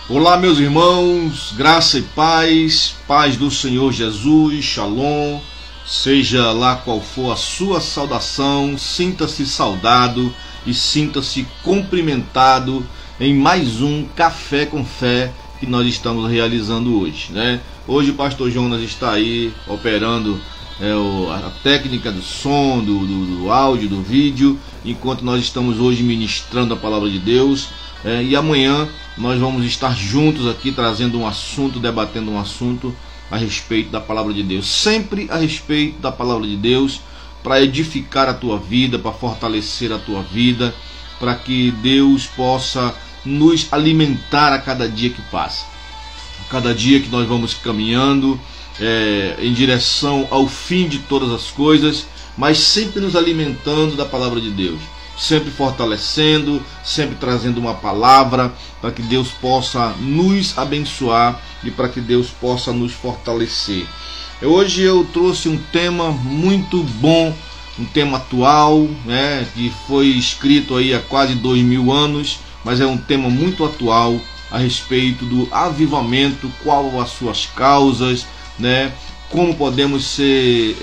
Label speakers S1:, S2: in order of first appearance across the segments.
S1: Olá, meus irmãos, graça e paz, paz do Senhor Jesus, shalom. Seja lá qual for a sua saudação, sinta-se saudado e sinta-se cumprimentado em mais um Café com Fé que nós estamos realizando hoje, né? Hoje o pastor Jonas está aí operando a técnica do som, do áudio, do vídeo, enquanto nós estamos hoje ministrando a palavra de Deus. E amanhã nós vamos estar juntos aqui trazendo um assunto, debatendo um assunto a respeito da palavra de Deus, sempre a respeito da palavra de Deus, para edificar a tua vida, para fortalecer a tua vida, para que Deus possa nos alimentar a cada dia que passa, a cada dia que nós vamos caminhando em direção ao fim de todas as coisas, mas sempre nos alimentando da palavra de Deus, sempre fortalecendo, sempre trazendo uma palavra para que Deus possa nos abençoar e para que Deus possa nos fortalecer. Hoje eu trouxe um tema muito bom, um tema atual, né, que foi escrito aí há quase 2000 anos, mas é um tema muito atual a respeito do avivamento, qual as suas causas, né, como podemos ser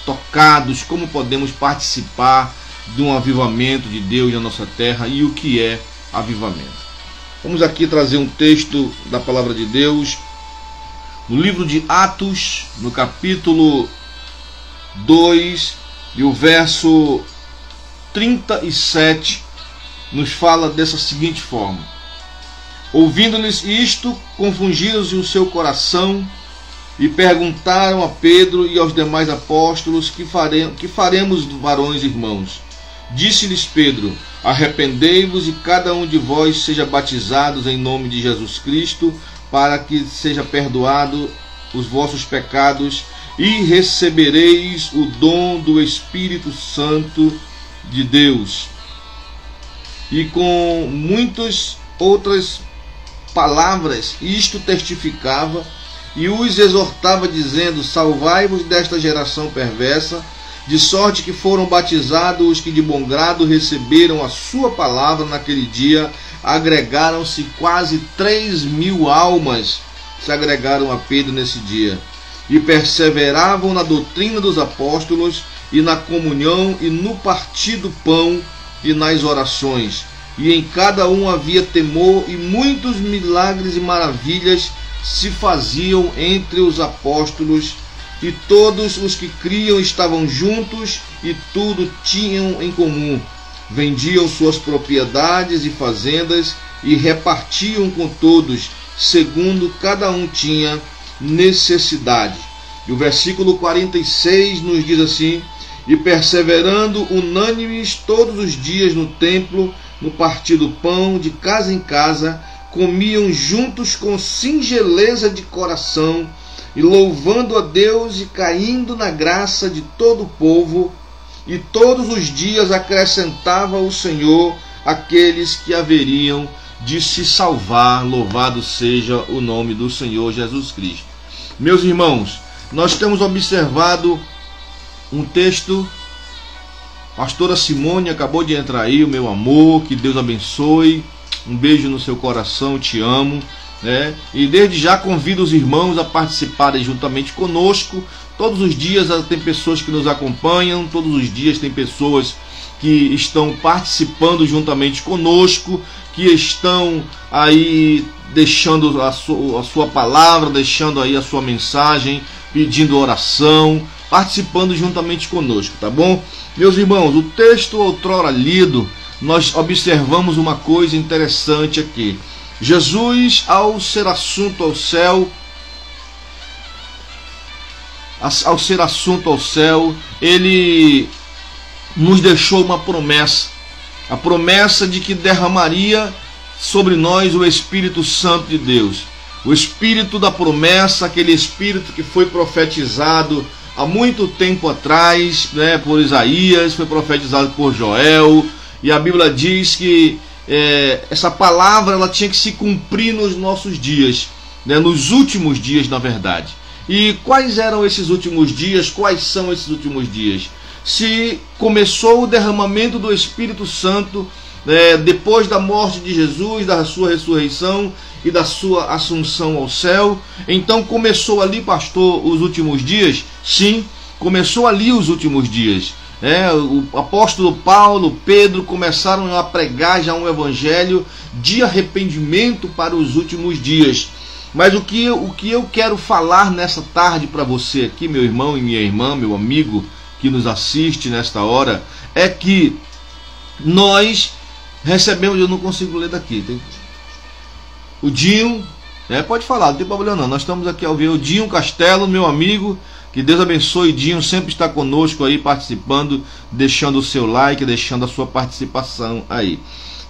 S1: tocados, como podemos participar de um avivamento de Deus na nossa terra e o que é avivamento. Vamos aqui trazer um texto da palavra de Deus no livro de Atos, no capítulo 2 e o verso 37 nos fala dessa seguinte forma: ouvindo-lhes isto, confundiram-se o seu coração e perguntaram a Pedro e aos demais apóstolos: que faremos, varões irmãos? Disse-lhes Pedro: arrependei-vos e cada um de vós seja batizado em nome de Jesus Cristo, para que seja perdoado os vossos pecados, e recebereis o dom do Espírito Santo de Deus. E com muitas outras palavras isto testificava e os exortava, dizendo: salvai-vos desta geração perversa. De sorte que foram batizados os que de bom grado receberam a sua palavra naquele dia. Agregaram-se quase 3.000 almas, se agregaram a Pedro nesse dia, e perseveravam na doutrina dos apóstolos, e na comunhão, e no partir do pão, e nas orações. E em cada um havia temor, e muitos milagres e maravilhas se faziam entre os apóstolos. E todos os que criam estavam juntos e tudo tinham em comum. Vendiam suas propriedades e fazendas e repartiam com todos, segundo cada um tinha necessidade. E o versículo 46 nos diz assim: e perseverando unânimes todos os dias no templo, no partir do pão, de casa em casa, comiam juntos com singeleza de coração, e louvando a Deus e caindo na graça de todo o povo. E todos os dias acrescentava o Senhor aqueles que haveriam de se salvar. Louvado seja o nome do Senhor Jesus Cristo. Meus irmãos, nós temos observado um texto. Pastora Simone acabou de entrar aí, o meu amor, que Deus abençoe. Um beijo no seu coração, te amo. E desde já convido os irmãos a participarem juntamente conosco. Todos os dias tem pessoas que nos acompanham, todos os dias tem pessoas que estão participando juntamente conosco, que estão aí deixando a sua palavra, deixando aí a sua mensagem, pedindo oração, participando juntamente conosco, tá bom? Meus irmãos, o texto outrora lido, nós observamos uma coisa interessante aqui. Jesus, ao ser assunto ao céu, ele nos deixou uma promessa, a promessa de que derramaria sobre nós o Espírito Santo de Deus, o Espírito da promessa, aquele Espírito que foi profetizado há muito tempo atrás, por Isaías, foi profetizado por Joel, e a Bíblia diz que essa palavra ela tinha que se cumprir nos nossos dias, nos últimos dias, na verdade. E quais eram esses últimos dias? Quais são esses últimos dias? Se começou o derramamento do Espírito Santo depois da morte de Jesus, da sua ressurreição e da sua assunção ao céu. Então começou ali, pastor, os últimos dias? Sim, começou ali os últimos dias. O apóstolo Paulo, Pedro começaram a pregar já um evangelho de arrependimento para os últimos dias. Mas o que eu quero falar nessa tarde para você aqui, meu irmão e minha irmã, meu amigo que nos assiste nesta hora, é que nós recebemos, eu não consigo ler daqui, o Dinho, pode falar, não tem problema não, nós estamos aqui ao ver o Dinho Castelo, meu amigo, que Deus abençoe. Dinho sempre está conosco aí, participando, deixando o seu like, deixando a sua participação aí.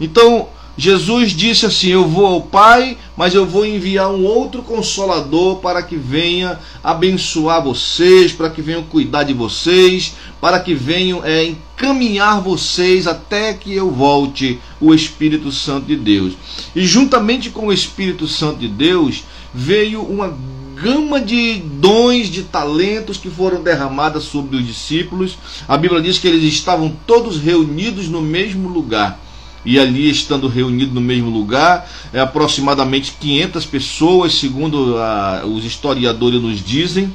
S1: Então, Jesus disse assim: eu vou ao Pai, mas eu vou enviar um outro Consolador para que venha abençoar vocês, para que venham cuidar de vocês, para que venham encaminhar vocês até que eu volte, o Espírito Santo de Deus. E juntamente com o Espírito Santo de Deus veio uma gama de dons, de talentos que foram derramadas sobre os discípulos. A Bíblia diz que eles estavam todos reunidos no mesmo lugar. E ali, estando reunidos no mesmo lugar, aproximadamente 500 pessoas, segundo os historiadores nos dizem,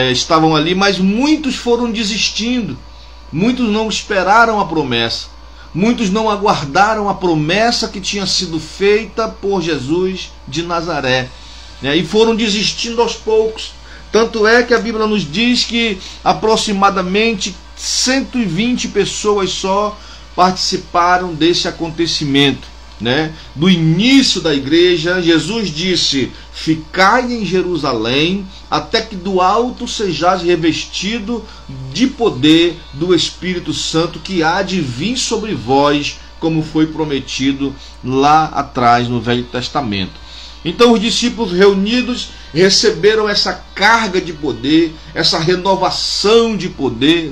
S1: estavam ali, mas muitos foram desistindo, muitos não esperaram a promessa, muitos não aguardaram a promessa que tinha sido feita por Jesus de Nazaré, e foram desistindo aos poucos. Tanto é que a Bíblia nos diz que aproximadamente 120 pessoas só participaram desse acontecimento, do início da igreja. Jesus disse: ficai em Jerusalém até que do alto sejais revestido de poder do Espírito Santo, que há de vir sobre vós, como foi prometido lá atrás no Velho Testamento. Então os discípulos reunidos receberam essa carga de poder, essa renovação de poder,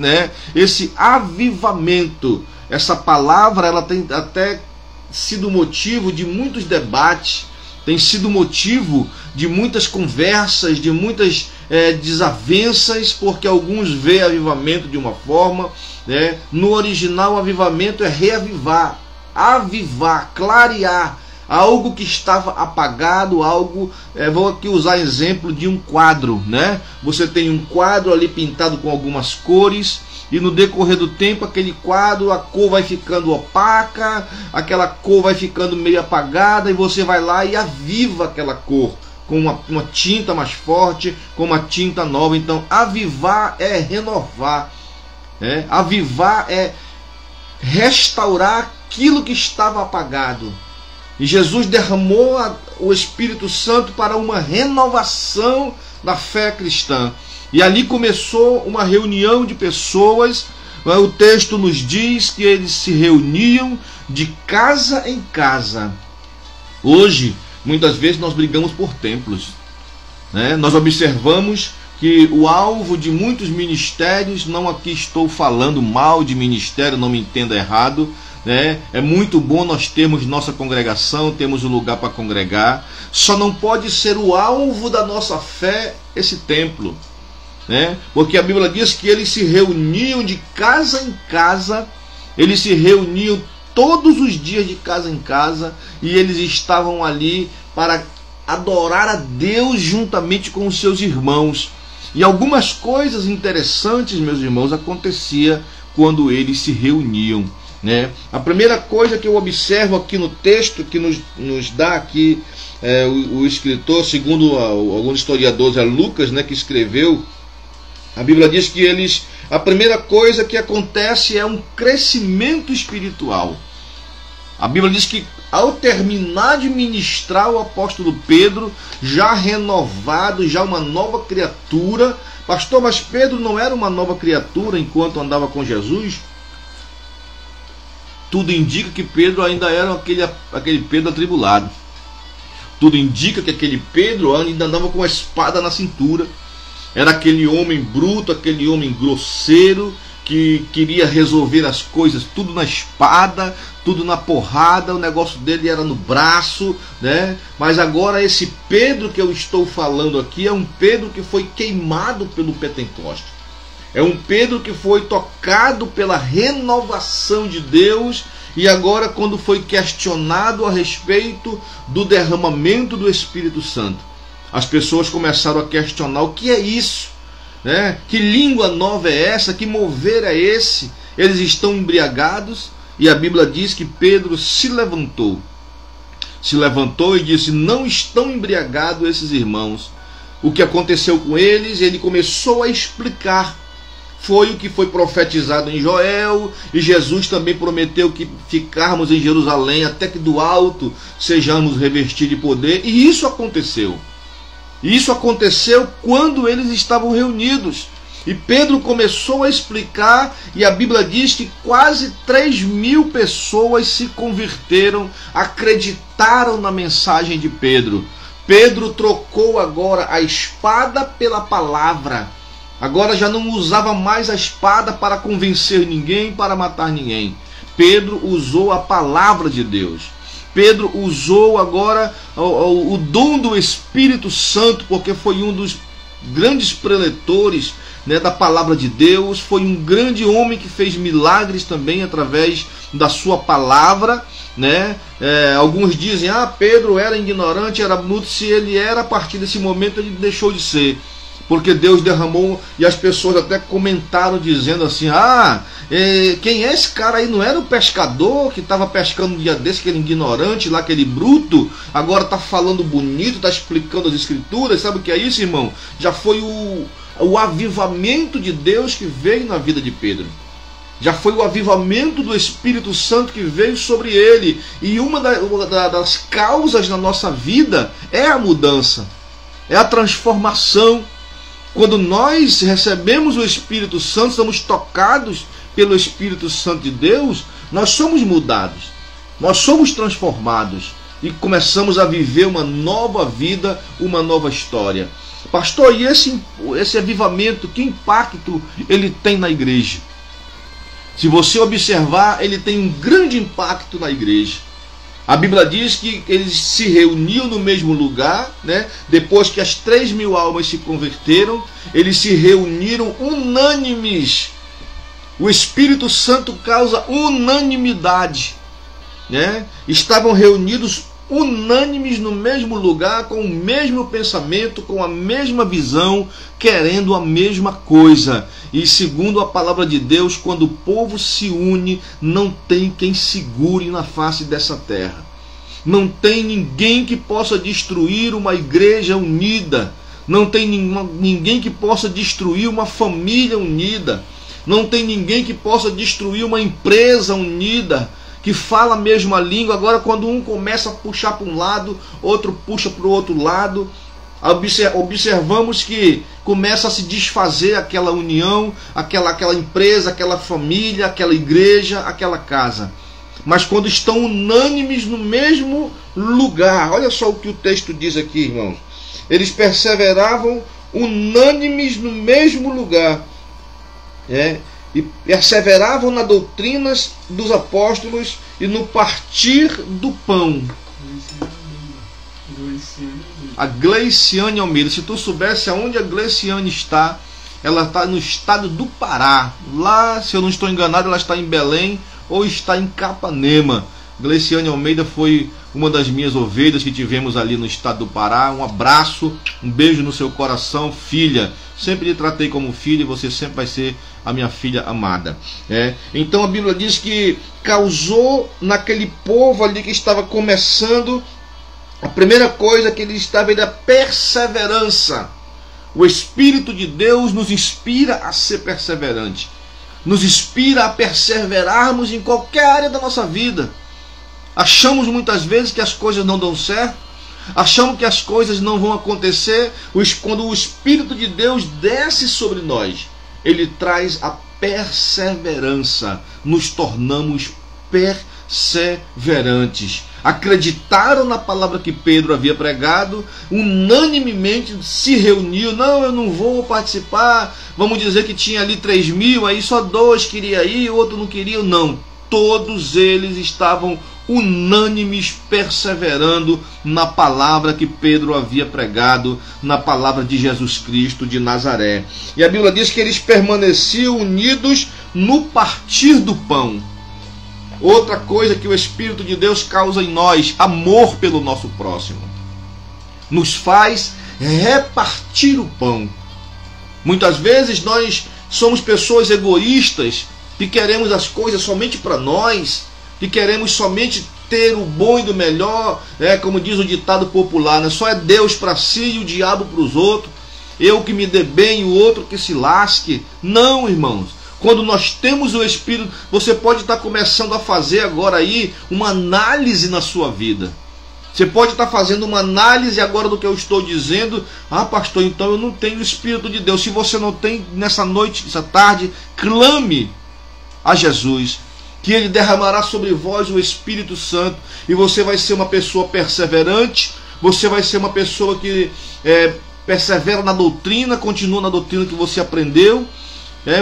S1: esse avivamento. Essa palavra, ela tem até sido motivo de muitos debates, tem sido motivo de muitas conversas, de muitas desavenças, porque alguns veem avivamento de uma forma, no original avivamento é reavivar, avivar, clarear algo que estava apagado, algo, vou aqui usar exemplo de um quadro, você tem um quadro ali pintado com algumas cores, e no decorrer do tempo aquele quadro, a cor vai ficando opaca, aquela cor vai ficando meio apagada, e você vai lá e aviva aquela cor com uma tinta mais forte, com uma tinta nova. Então avivar é renovar, avivar é restaurar aquilo que estava apagado. E Jesus derramou o Espírito Santo para uma renovação da fé cristã. E ali começou uma reunião de pessoas. O texto nos diz que eles se reuniam de casa em casa. Hoje, muitas vezes nós brigamos por templos, Nós observamos que o alvo de muitos ministérios, não aqui estou falando mal de ministério, não me entenda errado, é muito bom nós termos nossa congregação, temos um lugar para congregar, só não pode ser o alvo da nossa fé esse templo, porque a Bíblia diz que eles se reuniam de casa em casa, eles se reuniam todos os dias de casa em casa, e eles estavam ali para adorar a Deus juntamente com os seus irmãos. E algumas coisas interessantes, meus irmãos, acontecia quando eles se reuniam, A primeira coisa que eu observo aqui no texto que nos dá aqui o escritor, segundo alguns historiadores, é Lucas, que escreveu. A Bíblia diz que a primeira coisa que acontece é um crescimento espiritual. A Bíblia diz que ao terminar de ministrar, o apóstolo Pedro, já renovado, já uma nova criatura. Pastor, mas Pedro não era uma nova criatura enquanto andava com Jesus? Tudo indica que Pedro ainda era aquele Pedro atribulado. Tudo indica que aquele Pedro ainda andava com a espada na cintura. Era aquele homem bruto, aquele homem grosseiro, que queria resolver as coisas tudo na espada, tudo na porrada. O negócio dele era no braço, Mas agora esse Pedro que eu estou falando aqui é um Pedro que foi queimado pelo Pentecoste. É um Pedro que foi tocado pela renovação de Deus E agora, quando foi questionado a respeito do derramamento do Espírito Santo, as pessoas começaram a questionar: o que é isso? Né? Que língua nova é essa? Que mover é esse? Eles estão embriagados. E a Bíblia diz que Pedro se levantou e disse: não estão embriagados esses irmãos. O que aconteceu com eles, ele começou a explicar. Foi o que foi profetizado em Joel, e Jesus também prometeu que ficarmos em Jerusalém até que do alto sejamos revestidos de poder. E isso aconteceu. Isso aconteceu quando eles estavam reunidos. E Pedro começou a explicar, e a Bíblia diz que quase 3.000 pessoas se converteram, acreditaram na mensagem de Pedro. Pedro trocou agora a espada pela palavra. Agora já não usava mais a espada para convencer ninguém, para matar ninguém. Pedro usou a palavra de Deus. Pedro usou agora o dom do Espírito Santo, porque foi um dos grandes preletores, né, da palavra de Deus. Foi um grande homem que fez milagres também através da sua palavra, né? Alguns dizem: Pedro era ignorante, era mudo. Se ele era, a partir desse momento ele deixou de ser, porque Deus derramou. E as pessoas até comentaram dizendo assim: quem é esse cara aí? Não era o pescador que estava pescando um dia desse, aquele ignorante lá, aquele bruto? Agora está falando bonito, está explicando as escrituras. Sabe o que é isso, irmão? Já foi o avivamento de Deus que veio na vida de Pedro. Já foi o avivamento do Espírito Santo que veio sobre ele. E uma das causas na nossa vida é a mudança, é a transformação. Quando nós recebemos o Espírito Santo, somos tocados pelo Espírito Santo de Deus, nós somos mudados, nós somos transformados e começamos a viver uma nova vida, uma nova história. Pastor, e esse avivamento, que impacto ele tem na igreja? Se você observar, ele tem um grande impacto na igreja. A Bíblia diz que eles se reuniam no mesmo lugar, né? Depois que as 3.000 almas se converteram, eles se reuniram unânimes. O Espírito Santo causa unanimidade, né? Estavam reunidos unânimes no mesmo lugar, com o mesmo pensamento, com a mesma visão, querendo a mesma coisa. E segundo a palavra de Deus, quando o povo se une, não tem quem segure na face dessa terra. Não tem ninguém que possa destruir uma igreja unida. Não tem ninguém que possa destruir uma família unida. Não tem ninguém que possa destruir uma empresa unida, que fala a mesma língua. Agora, quando um começa a puxar para um lado, outro puxa para o outro lado, observamos que começa a se desfazer aquela união, aquela empresa, aquela família, aquela igreja, aquela casa. Mas quando estão unânimes no mesmo lugar, olha só o que o texto diz aqui, irmãos. Eles perseveravam unânimes no mesmo lugar, e perseveravam nas doutrinas dos apóstolos e no partir do pão. A Gleiciane Almeida, se tu soubesse aonde a Gleiciane está, ela está no estado do Pará. Lá, se eu não estou enganado, ela está em Belém ou está em Capanema. Gleiciane Almeida foi uma das minhas ovelhas que tivemos ali no estado do Pará. Um abraço, um beijo no seu coração, filha. Sempre lhe tratei como filha e você sempre vai ser a minha filha amada. Então a Bíblia diz que causou naquele povo ali que estava começando, a primeira coisa que ele estava era perseverança. O Espírito de Deus nos inspira a ser perseverante, nos inspira a perseverarmos em qualquer área da nossa vida. Achamos muitas vezes que as coisas não dão certo, achamos que as coisas não vão acontecer. Quando o Espírito de Deus desce sobre nós, ele traz a perseverança, nos tornamos perseverantes. Acreditaram na palavra que Pedro havia pregado, unanimemente se reuniu. Não, eu não vou participar. Vamos dizer que tinha ali 3.000, aí só 2 queriam ir, o outro não queria. Não, todos eles estavam unânimes, perseverando na palavra que Pedro havia pregado, na palavra de Jesus Cristo de Nazaré. E a Bíblia diz que eles permaneciam unidos no partir do pão. Outra coisa que o Espírito de Deus causa em nós: amor pelo nosso próximo. Nos faz repartir o pão. Muitas vezes nós somos pessoas egoístas, que queremos as coisas somente para nós, que queremos somente ter o bom e do melhor, como diz o ditado popular, né? Só é Deus para si e o diabo para os outros. Eu que me dê bem e o outro que se lasque. Não, irmãos. Quando nós temos o Espírito, você pode estar começando a fazer agora aí uma análise na sua vida. Você pode estar fazendo uma análise agora do que eu estou dizendo. Ah, pastor, então eu não tenho o Espírito de Deus. Se você não tem, nessa noite, nessa tarde, clame a Jesus, que Ele derramará sobre vós o Espírito Santo, e você vai ser uma pessoa perseverante, você vai ser uma pessoa que persevera na doutrina, continua na doutrina que você aprendeu.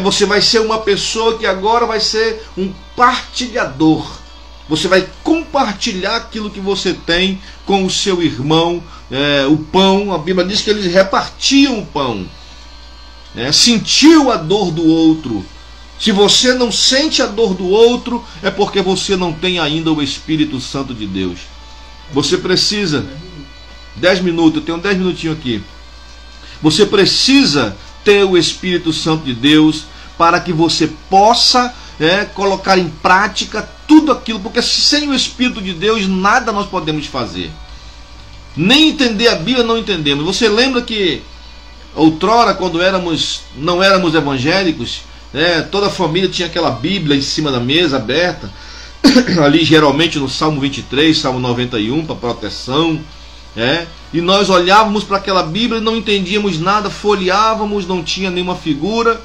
S1: Você vai ser uma pessoa que agora vai ser um partilhador. Você vai compartilhar aquilo que você tem com o seu irmão. O pão, a Bíblia diz que eles repartiam o pão. Sentiu a dor do outro. Se você não sente a dor do outro, é porque você não tem ainda o Espírito Santo de Deus. Você precisa, 10 minutos, eu tenho 10 minutinhos aqui. Você precisa ter o Espírito Santo de Deus para que você possa colocar em prática tudo aquilo, porque sem o Espírito de Deus nada nós podemos fazer. Nem entender a Bíblia não entendemos. Você lembra que outrora, quando não éramos evangélicos, toda a família tinha aquela Bíblia em cima da mesa aberta, ali geralmente no Salmo 23, Salmo 91, para proteção, e nós olhávamos para aquela Bíblia e não entendíamos nada, folheávamos, não tinha nenhuma figura,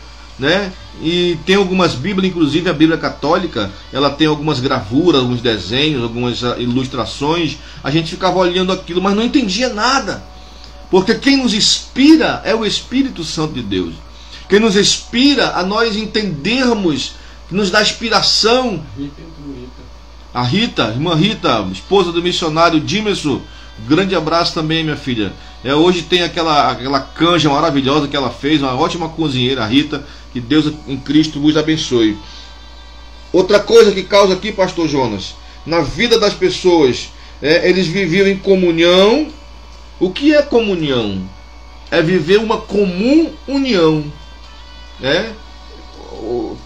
S1: e tem algumas Bíblias, inclusive a Bíblia católica, ela tem algumas gravuras, alguns desenhos, algumas ilustrações. A gente ficava olhando aquilo, mas não entendia nada, porque quem nos inspira é o Espírito Santo de Deus. Quem nos inspira a nós entendermos, que nos dá inspiração. A Rita, irmã Rita, esposa do missionário Dimerson, grande abraço também, minha filha. Hoje tem aquela canja maravilhosa que ela fez, uma ótima cozinheira, a Rita. Que Deus em Cristo vos abençoe. Outra coisa que causa aqui, pastor Jonas, na vida das pessoas, eles viviam em comunhão. O que é comunhão? É viver uma comum união.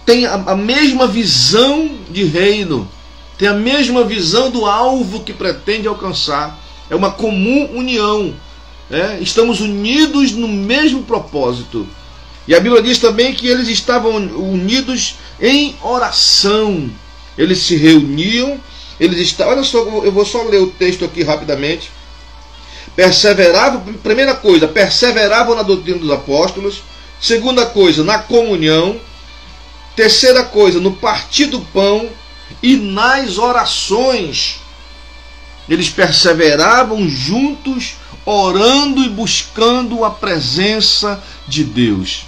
S1: Tem a mesma visão de reino, tem a mesma visão do alvo que pretende alcançar. É uma comum união. Estamos unidos no mesmo propósito. E a Bíblia diz também que eles estavam unidos em oração. Eles se reuniam, olha só, eu vou só ler o texto aqui rapidamente. Perseveravam, primeira coisa, perseveravam na doutrina dos apóstolos. Segunda coisa, na comunhão. Terceira coisa, no partir do pão e nas orações. Eles perseveravam juntos, orando e buscando a presença de Deus.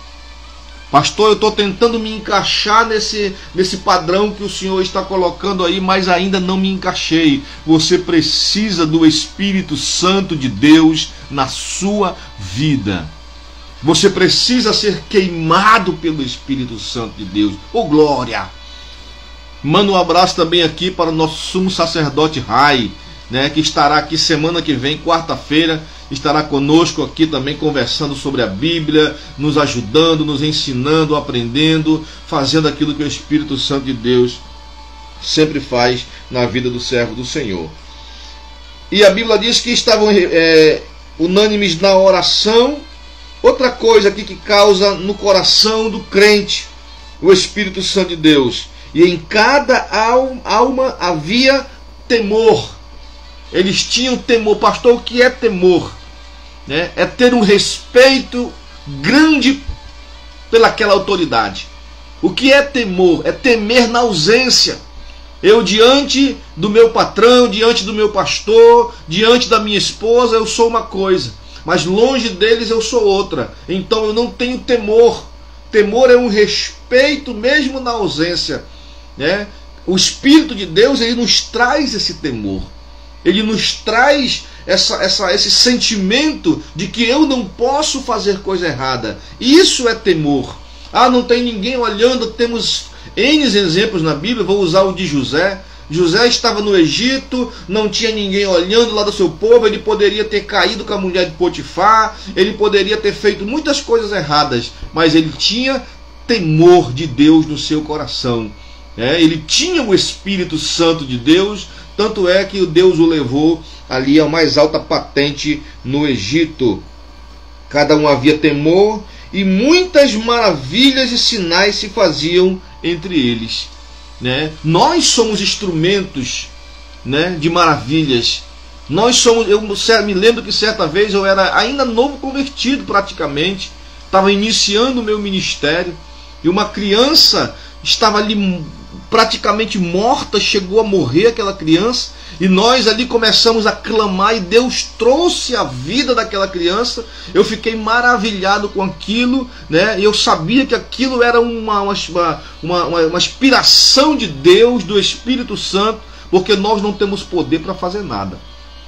S1: Pastor, eu estou tentando me encaixar nesse padrão que o Senhor está colocando aí, mas ainda não me encaixei. Você precisa do Espírito Santo de Deus na sua vida. Você precisa ser queimado pelo Espírito Santo de Deus. Oh, glória! Manda um abraço também aqui para o nosso sumo sacerdote Rai, que estará aqui semana que vem, quarta-feira, estará conosco aqui também conversando sobre a Bíblia, nos ajudando, nos ensinando, aprendendo, fazendo aquilo que o Espírito Santo de Deus sempre faz na vida do servo do Senhor. E a Bíblia diz que estavam unânimes na oração. Outra coisa aqui que causa no coração do crente o Espírito Santo de Deus. E em cada alma havia temor. Eles tinham temor. Pastor, o que é temor? É ter um respeito grande pelaquela autoridade. O que é temor? É temer na ausência. Eu diante do meu patrão, diante do meu pastor, diante da minha esposa, eu sou uma coisa, mas longe deles eu sou outra. Então eu não tenho temor. Temor é um respeito mesmo na ausência. O Espírito de Deus, ele nos traz esse temor. Ele nos traz esse sentimento de que eu não posso fazer coisa errada. Isso é temor. Não tem ninguém olhando. Temos N exemplos na Bíblia. Vou usar o de José. José estava no Egito, não tinha ninguém olhando lá do seu povo, ele poderia ter caído com a mulher de Potifar, ele poderia ter feito muitas coisas erradas, mas ele tinha temor de Deus no seu coração. Ele tinha o Espírito Santo de Deus, tanto é que Deus o levou ali à mais alta patente no Egito. Cada um havia temor, e muitas maravilhas e sinais se faziam entre eles. Nós somos instrumentos, de maravilhas. Eu me lembro que certa vez eu era ainda novo convertido praticamente, estava iniciando o meu ministério, e uma criança estava ali praticamente morta, chegou a morrer aquela criança, e nós ali começamos a clamar, e Deus trouxe a vida daquela criança. Eu fiquei maravilhado com aquilo, e eu sabia que aquilo era uma inspiração de Deus, do Espírito Santo, porque nós não temos poder para fazer nada.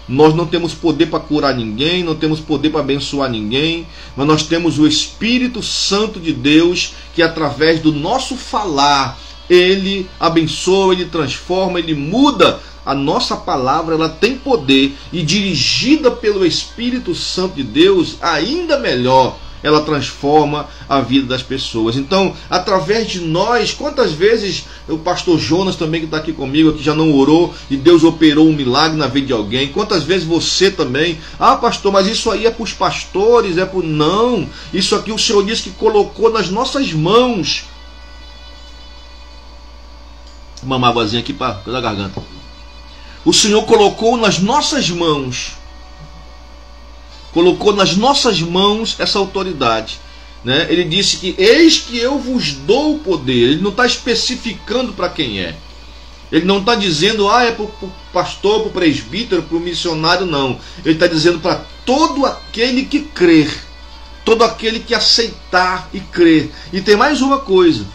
S1: Nós não temos poder para curar ninguém, não temos poder para abençoar ninguém, mas nós temos o Espírito Santo de Deus, que através do nosso falar, Ele abençoa, Ele transforma, Ele muda. A nossa palavra, ela tem poder, e dirigida pelo Espírito Santo de Deus, ainda melhor, ela transforma a vida das pessoas. Então, através de nós, quantas vezes o pastor Jonas também, que está aqui comigo, que já não orou e Deus operou um milagre na vida de alguém, quantas vezes você também, pastor, mas isso aí é para os pastores, não, isso aqui o Senhor disse que colocou nas nossas mãos. Uma mágoazinha aqui para a garganta. O Senhor colocou nas nossas mãos, essa autoridade. Ele disse que eis que eu vos dou o poder. Ele não está especificando para quem é. Ele não está dizendo, é para o pastor, para o presbítero, para o missionário, não. Ele está dizendo para todo aquele que crer, todo aquele que aceitar e crer. E tem mais uma coisa.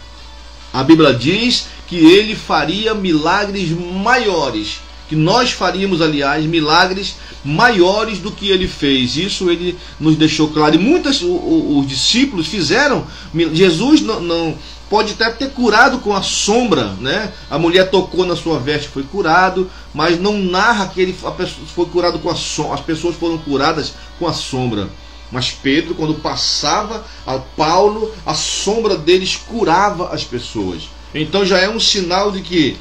S1: A Bíblia diz que ele faria milagres maiores, que nós faríamos, aliás, milagres maiores do que ele fez. Isso ele nos deixou claro. E os discípulos fizeram. Jesus não pode até ter curado com a sombra, A mulher tocou na sua veste, foi curado, mas não narra que a pessoa foi curado com a sombra. As pessoas foram curadas com a sombra. Mas Pedro, quando passava a Paulo, a sombra deles curava as pessoas. Então já é um sinal de que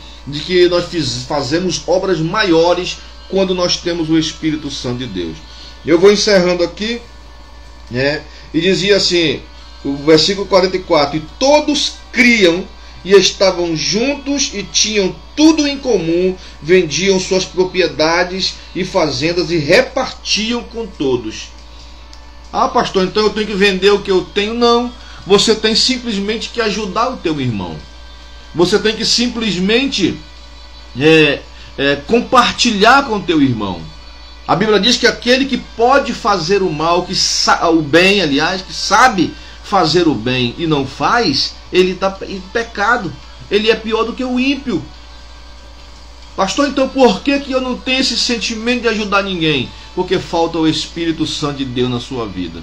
S1: nós fazemos obras maiores quando nós temos o Espírito Santo de Deus. Eu vou encerrando aqui, e dizia assim, o versículo 44, e todos criam e estavam juntos e tinham tudo em comum, vendiam suas propriedades e fazendas e repartiam com todos. Pastor, então eu tenho que vender o que eu tenho? Não, você tem simplesmente que ajudar o teu irmão. Você tem que simplesmente compartilhar com o teu irmão. A Bíblia diz que aquele que pode fazer o mal, o bem, aliás, que sabe fazer o bem e não faz, ele está em pecado. Ele é pior do que o ímpio. Pastor, então por que eu não tenho esse sentimento de ajudar ninguém? Porque falta o Espírito Santo de Deus na sua vida.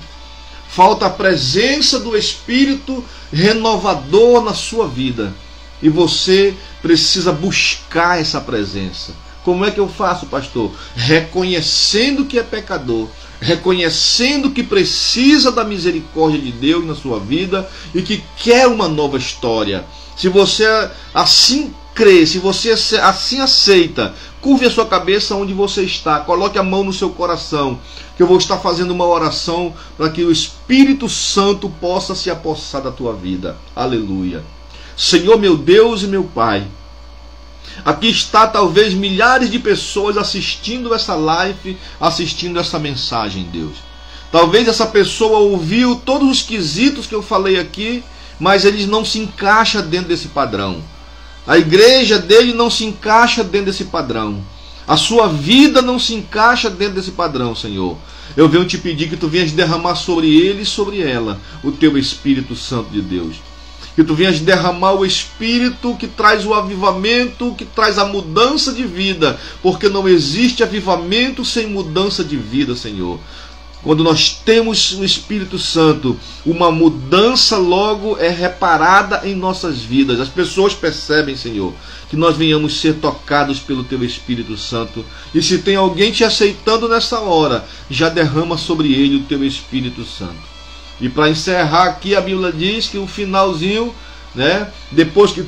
S1: Falta a presença do Espírito renovador na sua vida. E você precisa buscar essa presença. Como é que eu faço, pastor? Reconhecendo que é pecador, reconhecendo que precisa da misericórdia de Deus na sua vida e que quer uma nova história. Se você assim crê, se você assim aceita, curve a sua cabeça onde você está, coloque a mão no seu coração, que eu vou estar fazendo uma oração para que o Espírito Santo possa se apossar da tua vida. Aleluia. Senhor, meu Deus e meu Pai, aqui está talvez milhares de pessoas assistindo essa live, assistindo essa mensagem, Deus. Talvez essa pessoa ouviu todos os quesitos que eu falei aqui, mas eles não se encaixam dentro desse padrão. A igreja dele não se encaixa dentro desse padrão. A sua vida não se encaixa dentro desse padrão, Senhor. Eu venho te pedir que tu venhas derramar sobre ele e sobre ela o teu Espírito Santo de Deus. Que tu venhas derramar o Espírito que traz o avivamento, que traz a mudança de vida, porque não existe avivamento sem mudança de vida, Senhor. quando nós temos o Espírito Santo, uma mudança logo é reparada em nossas vidas. As pessoas percebem, Senhor, que nós venhamos ser tocados pelo Teu Espírito Santo. E se tem alguém te aceitando nessa hora, já derrama sobre ele o Teu Espírito Santo. E para encerrar aqui, a Bíblia diz que o finalzinho, né, depois que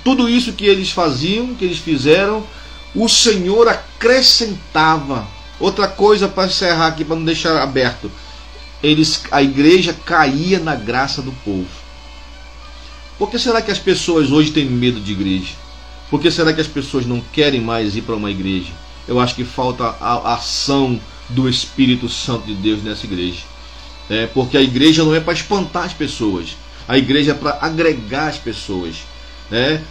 S1: tudo isso que eles faziam, que eles fizeram, o Senhor acrescentava. Outra coisa para encerrar aqui, para não deixar aberto, a igreja caía na graça do povo. Por que será que as pessoas hoje têm medo de igreja? Por que será que as pessoas não querem mais ir para uma igreja? Eu acho que falta a ação do Espírito Santo de Deus nessa igreja. Porque a igreja não é para espantar as pessoas, a igreja é para agregar as pessoas.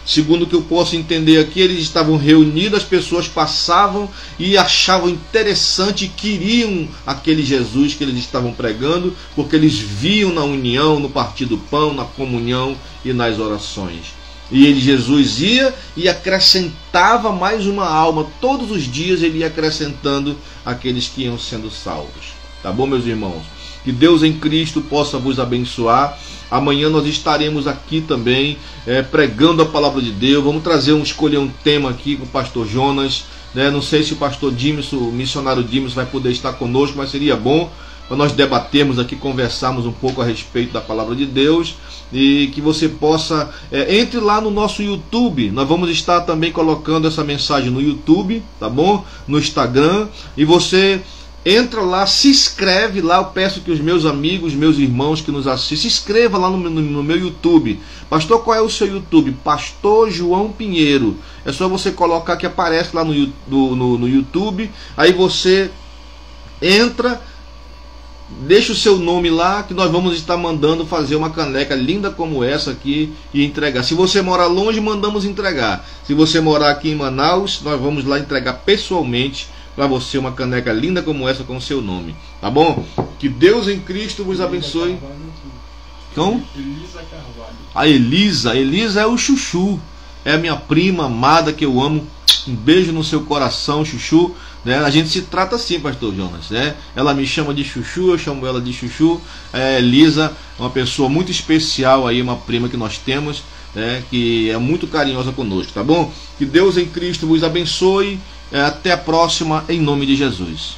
S1: Segundo o que eu posso entender aqui, eles estavam reunidos, as pessoas passavam e achavam interessante e queriam aquele Jesus que eles estavam pregando, porque eles viam na união, no partir do pão, na comunhão e nas orações. E Jesus ia e acrescentava mais uma alma. Todos os dias ele ia acrescentando aqueles que iam sendo salvos. Tá bom, meus irmãos? Que Deus em Cristo possa vos abençoar. Amanhã nós estaremos aqui também pregando a palavra de Deus. Vamos escolher um tema aqui com o pastor Jonas. Não sei se o pastor Dimas, o missionário Dimas, vai poder estar conosco, mas seria bom para nós debatermos aqui, conversarmos um pouco a respeito da palavra de Deus. E que você possa, entre lá no nosso YouTube. Nós vamos estar também colocando essa mensagem no YouTube, tá bom? No Instagram. E você entra lá, se inscreve lá. Eu peço que os meus amigos, meus irmãos que nos assistem, se inscreva lá no meu YouTube. Pastor, qual é o seu YouTube? Pastor João Pinheiro. É só você colocar que aparece lá no YouTube. Aí você entra, deixa o seu nome lá, que nós vamos estar mandando fazer uma caneca linda como essa aqui e entregar. Se você mora longe, mandamos entregar. Se você morar aqui em Manaus, nós vamos lá entregar pessoalmente para você uma caneca linda como essa com o seu nome. Tá bom? Que Deus em Cristo vos abençoe. Então, a Elisa é o Chuchu. É a minha prima amada que eu amo. Um beijo no seu coração, Chuchu. A gente se trata assim, pastor Jonas. Ela me chama de Chuchu, eu chamo ela de Chuchu. Elisa, uma pessoa muito especial aí, uma prima que nós temos, que é muito carinhosa conosco, tá bom? Que Deus em Cristo vos abençoe. Até a próxima, em nome de Jesus.